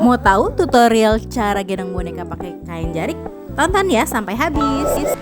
Mau tahu tutorial cara gendong boneka pakai kain jarik? Tonton ya sampai habis.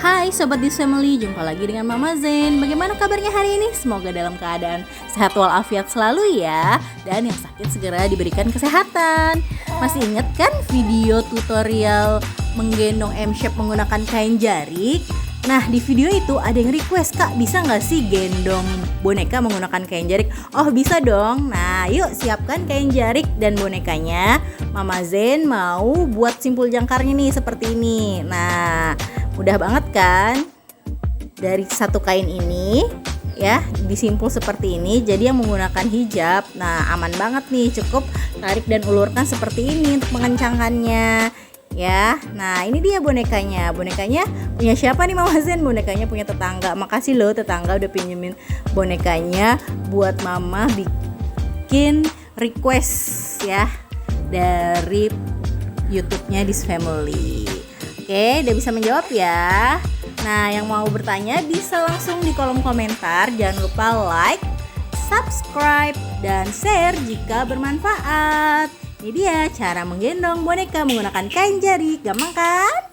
Hai Sobat This Family, jumpa lagi dengan Mama Zen. Bagaimana kabarnya hari ini? Semoga dalam keadaan sehat walafiat selalu ya. Dan yang sakit segera diberikan kesehatan. Masih ingat kan video tutorial menggendong M-Shape menggunakan kain jarik? Nah di video itu ada yang request, Kak bisa gak sih gendong boneka menggunakan kain jarik? Oh bisa dong. Nah yuk siapkan kain jarik dan bonekanya. Mama Zen mau buat simpul jangkarnya nih seperti ini. Nah mudah banget kan? Dari satu kain ini ya disimpul seperti ini, jadi yang menggunakan hijab. Nah aman banget nih, cukup tarik dan ulurkan seperti ini untuk mengencangkannya ya. Nah ini dia bonekanya. Bonekanya punya siapa nih Mama Zen? Bonekanya punya tetangga. Makasih loh tetangga udah pinjemin bonekanya buat Mama bikin request ya dari YouTube-nya This Family. Oke, udah bisa menjawab ya. Nah, yang mau bertanya bisa langsung di kolom komentar. Jangan lupa like, subscribe, dan share jika bermanfaat. Ini dia cara menggendong boneka menggunakan kain jarik. Gampang kan?